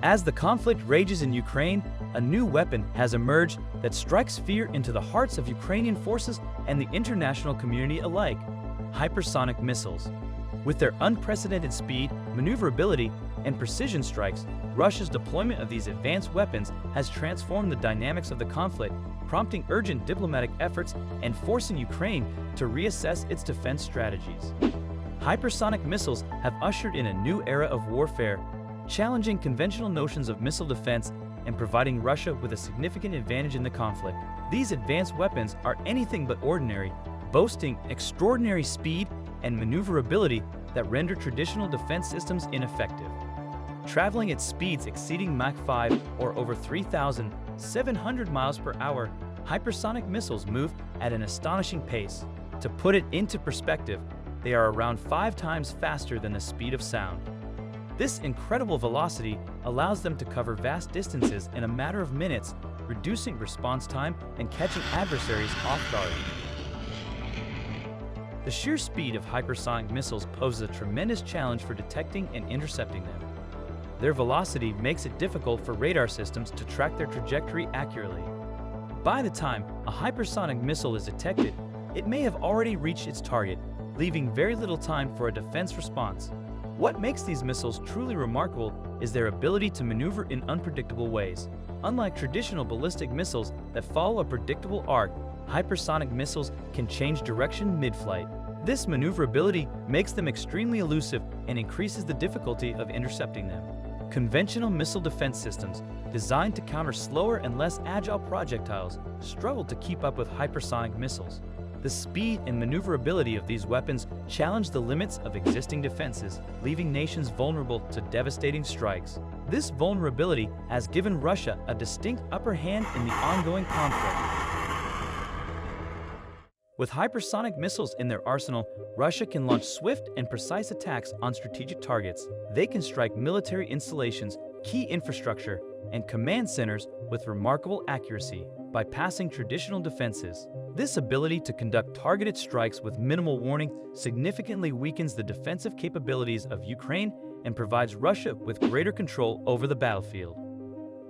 As the conflict rages in Ukraine, a new weapon has emerged that strikes fear into the hearts of Ukrainian forces and the international community alike: hypersonic missiles. With their unprecedented speed, maneuverability, and precision strikes, Russia's deployment of these advanced weapons has transformed the dynamics of the conflict, prompting urgent diplomatic efforts and forcing Ukraine to reassess its defense strategies. Hypersonic missiles have ushered in a new era of warfare, challenging conventional notions of missile defense and providing Russia with a significant advantage in the conflict. These advanced weapons are anything but ordinary, boasting extraordinary speed and maneuverability that render traditional defense systems ineffective. Traveling at speeds exceeding Mach 5 or over 3,700 miles per hour, hypersonic missiles move at an astonishing pace. To put it into perspective, they are around 5 times faster than the speed of sound. This incredible velocity allows them to cover vast distances in a matter of minutes, reducing response time and catching adversaries off guard. The sheer speed of hypersonic missiles poses a tremendous challenge for detecting and intercepting them. Their velocity makes it difficult for radar systems to track their trajectory accurately. By the time a hypersonic missile is detected, it may have already reached its target, leaving very little time for a defense response. What makes these missiles truly remarkable is their ability to maneuver in unpredictable ways. Unlike traditional ballistic missiles that follow a predictable arc, hypersonic missiles can change direction mid-flight. This maneuverability makes them extremely elusive and increases the difficulty of intercepting them. Conventional missile defense systems, designed to counter slower and less agile projectiles, struggle to keep up with hypersonic missiles. The speed and maneuverability of these weapons challenge the limits of existing defenses, leaving nations vulnerable to devastating strikes. This vulnerability has given Russia a distinct upper hand in the ongoing conflict. With hypersonic missiles in their arsenal, Russia can launch swift and precise attacks on strategic targets. They can strike military installations, key infrastructure, and command centers with remarkable accuracy, bypassing traditional defenses. This ability to conduct targeted strikes with minimal warning significantly weakens the defensive capabilities of Ukraine and provides Russia with greater control over the battlefield.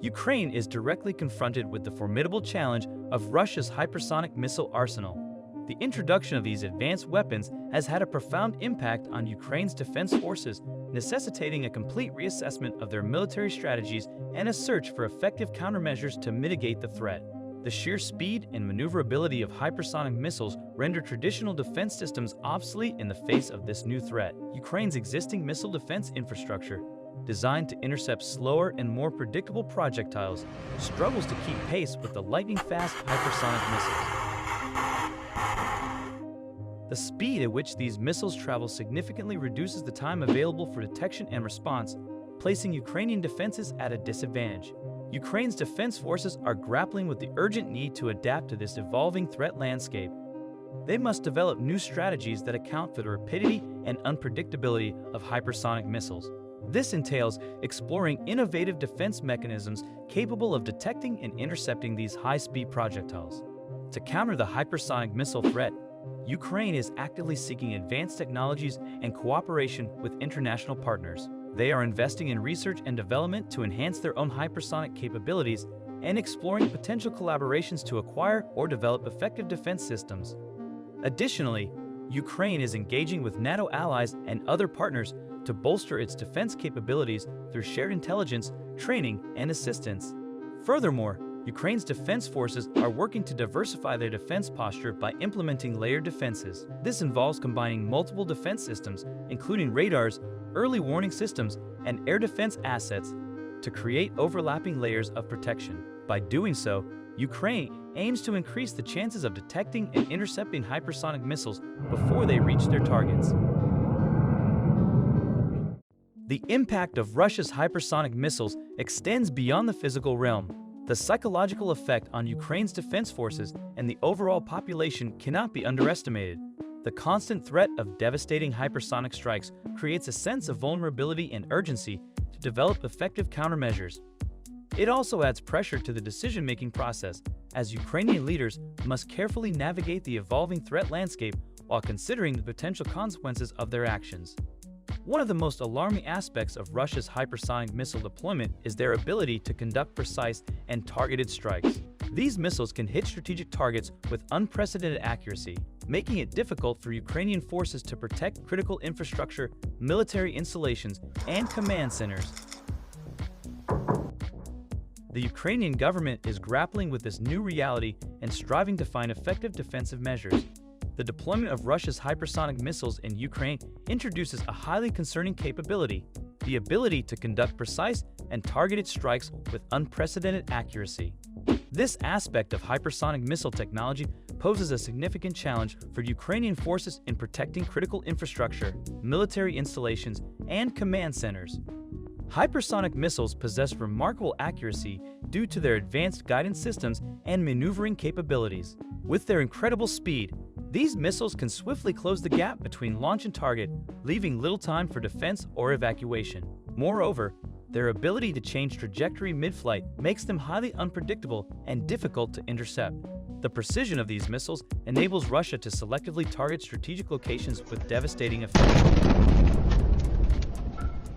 Ukraine is directly confronted with the formidable challenge of Russia's hypersonic missile arsenal. The introduction of these advanced weapons has had a profound impact on Ukraine's defense forces, necessitating a complete reassessment of their military strategies and a search for effective countermeasures to mitigate the threat. The sheer speed and maneuverability of hypersonic missiles render traditional defense systems obsolete in the face of this new threat. Ukraine's existing missile defense infrastructure, designed to intercept slower and more predictable projectiles, struggles to keep pace with the lightning-fast hypersonic missiles. The speed at which these missiles travel significantly reduces the time available for detection and response, placing Ukrainian defenses at a disadvantage. Ukraine's defense forces are grappling with the urgent need to adapt to this evolving threat landscape. They must develop new strategies that account for the rapidity and unpredictability of hypersonic missiles. This entails exploring innovative defense mechanisms capable of detecting and intercepting these high-speed projectiles. To counter the hypersonic missile threat, Ukraine is actively seeking advanced technologies and cooperation with international partners. They are investing in research and development to enhance their own hypersonic capabilities and exploring potential collaborations to acquire or develop effective defense systems. Additionally, Ukraine is engaging with NATO allies and other partners to bolster its defense capabilities through shared intelligence, training, and assistance. Furthermore, Ukraine's defense forces are working to diversify their defense posture by implementing layered defenses. This involves combining multiple defense systems, including radars, early warning systems, and air defense assets, to create overlapping layers of protection. By doing so, Ukraine aims to increase the chances of detecting and intercepting hypersonic missiles before they reach their targets. The impact of Russia's hypersonic missiles extends beyond the physical realm. The psychological effect on Ukraine's defense forces and the overall population cannot be underestimated. The constant threat of devastating hypersonic strikes creates a sense of vulnerability and urgency to develop effective countermeasures. It also adds pressure to the decision-making process, as Ukrainian leaders must carefully navigate the evolving threat landscape while considering the potential consequences of their actions. One of the most alarming aspects of Russia's hypersonic missile deployment is their ability to conduct precise and targeted strikes. These missiles can hit strategic targets with unprecedented accuracy, making it difficult for Ukrainian forces to protect critical infrastructure, military installations, and command centers. The Ukrainian government is grappling with this new reality and striving to find effective defensive measures. The deployment of Russia's hypersonic missiles in Ukraine introduces a highly concerning capability: the ability to conduct precise and targeted strikes with unprecedented accuracy. This aspect of hypersonic missile technology poses a significant challenge for Ukrainian forces in protecting critical infrastructure, military installations, and command centers. Hypersonic missiles possess remarkable accuracy due to their advanced guidance systems and maneuvering capabilities. With their incredible speed, these missiles can swiftly close the gap between launch and target, leaving little time for defense or evacuation. Moreover, their ability to change trajectory mid-flight makes them highly unpredictable and difficult to intercept. The precision of these missiles enables Russia to selectively target strategic locations with devastating effect.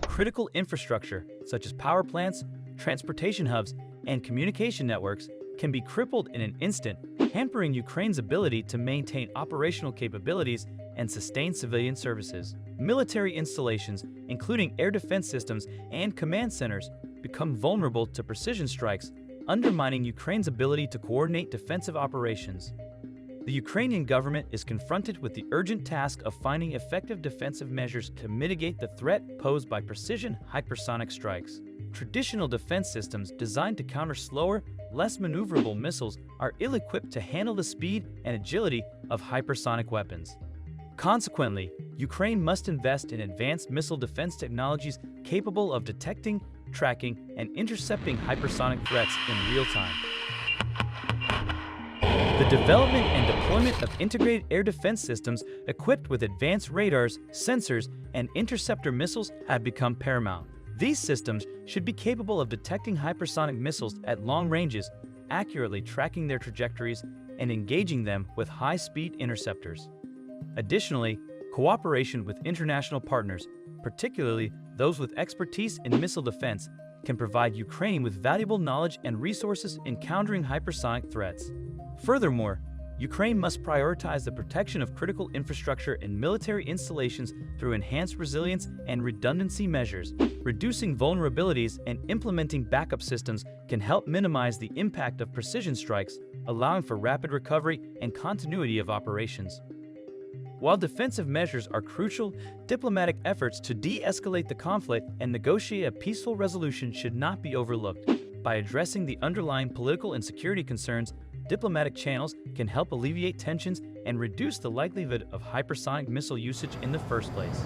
Critical infrastructure, such as power plants, transportation hubs, and communication networks, can be crippled in an instant, hampering Ukraine's ability to maintain operational capabilities and sustain civilian services. Military installations, including air defense systems and command centers, become vulnerable to precision strikes, undermining Ukraine's ability to coordinate defensive operations. The Ukrainian government is confronted with the urgent task of finding effective defensive measures to mitigate the threat posed by precision hypersonic strikes. Traditional defense systems designed to counter slower, less maneuverable missiles are ill-equipped to handle the speed and agility of hypersonic weapons. Consequently, Ukraine must invest in advanced missile defense technologies capable of detecting, tracking, and intercepting hypersonic threats in real time. The development and deployment of integrated air defense systems equipped with advanced radars, sensors, and interceptor missiles have become paramount. These systems should be capable of detecting hypersonic missiles at long ranges, accurately tracking their trajectories, and engaging them with high-speed interceptors. Additionally, cooperation with international partners, particularly those with expertise in missile defense, can provide Ukraine with valuable knowledge and resources in countering hypersonic threats. Furthermore, Ukraine must prioritize the protection of critical infrastructure and military installations through enhanced resilience and redundancy measures. Reducing vulnerabilities and implementing backup systems can help minimize the impact of precision strikes, allowing for rapid recovery and continuity of operations. While defensive measures are crucial, diplomatic efforts to de-escalate the conflict and negotiate a peaceful resolution should not be overlooked. By addressing the underlying political and security concerns, diplomatic channels can help alleviate tensions and reduce the likelihood of hypersonic missile usage in the first place.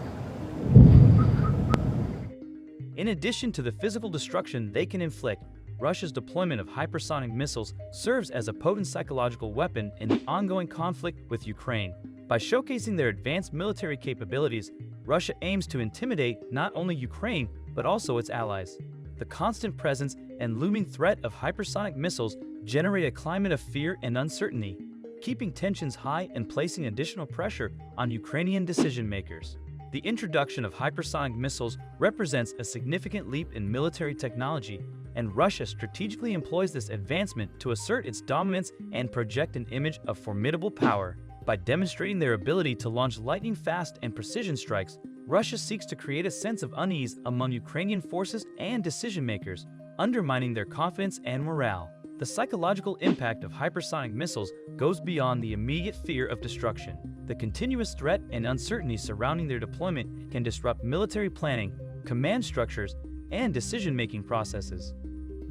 In addition to the physical destruction they can inflict, Russia's deployment of hypersonic missiles serves as a potent psychological weapon in the ongoing conflict with Ukraine. By showcasing their advanced military capabilities, Russia aims to intimidate not only Ukraine, but also its allies. The constant presence and looming threat of hypersonic missiles generate a climate of fear and uncertainty, keeping tensions high and placing additional pressure on Ukrainian decision-makers. The introduction of hypersonic missiles represents a significant leap in military technology, and Russia strategically employs this advancement to assert its dominance and project an image of formidable power. By demonstrating their ability to launch lightning-fast and precision strikes, Russia seeks to create a sense of unease among Ukrainian forces and decision-makers, undermining their confidence and morale. The psychological impact of hypersonic missiles goes beyond the immediate fear of destruction. The continuous threat and uncertainty surrounding their deployment can disrupt military planning, command structures, and decision-making processes.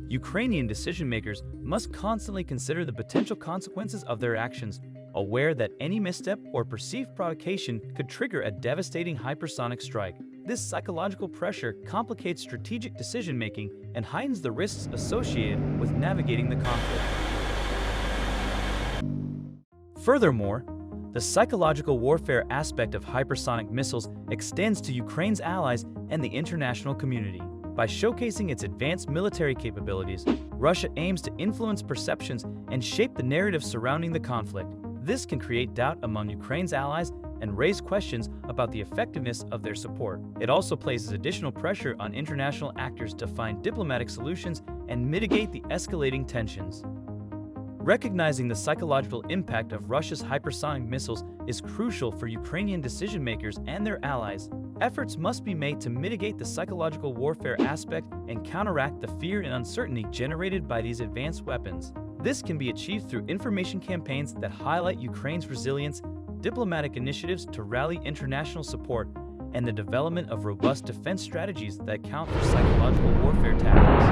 Ukrainian decision-makers must constantly consider the potential consequences of their actions, aware that any misstep or perceived provocation could trigger a devastating hypersonic strike. This psychological pressure complicates strategic decision-making and heightens the risks associated with navigating the conflict. Furthermore, the psychological warfare aspect of hypersonic missiles extends to Ukraine's allies and the international community. By showcasing its advanced military capabilities, Russia aims to influence perceptions and shape the narrative surrounding the conflict. This can create doubt among Ukraine's allies and raise questions about the effectiveness of their support. It also places additional pressure on international actors to find diplomatic solutions and mitigate the escalating tensions. Recognizing the psychological impact of Russia's hypersonic missiles is crucial for Ukrainian decision-makers and their allies. Efforts must be made to mitigate the psychological warfare aspect and counteract the fear and uncertainty generated by these advanced weapons. This can be achieved through information campaigns that highlight Ukraine's resilience, diplomatic initiatives to rally international support, and the development of robust defense strategies that account for psychological warfare tactics.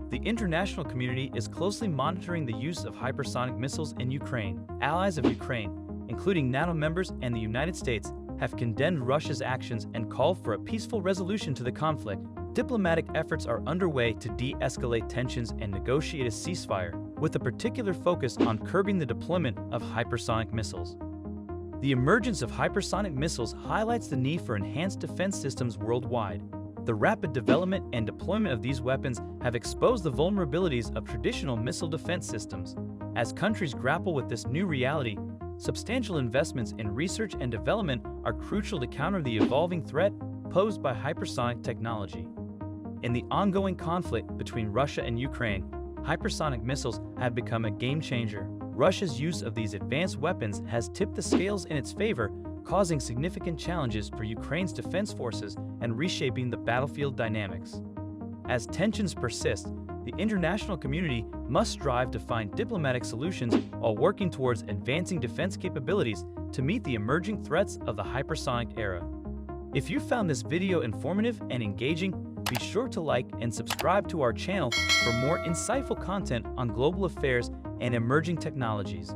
The international community is closely monitoring the use of hypersonic missiles in Ukraine. Allies of Ukraine, including NATO members and the United States, have condemned Russia's actions and called for a peaceful resolution to the conflict. Diplomatic efforts are underway to de-escalate tensions and negotiate a ceasefire, with a particular focus on curbing the deployment of hypersonic missiles. The emergence of hypersonic missiles highlights the need for enhanced defense systems worldwide. The rapid development and deployment of these weapons have exposed the vulnerabilities of traditional missile defense systems. As countries grapple with this new reality, substantial investments in research and development are crucial to counter the evolving threat posed by hypersonic technology. In the ongoing conflict between Russia and Ukraine, hypersonic missiles have become a game-changer. Russia's use of these advanced weapons has tipped the scales in its favor, causing significant challenges for Ukraine's defense forces and reshaping the battlefield dynamics. As tensions persist, the international community must strive to find diplomatic solutions while working towards advancing defense capabilities to meet the emerging threats of the hypersonic era. If you found this video informative and engaging, be sure to like and subscribe to our channel for more insightful content on global affairs and emerging technologies.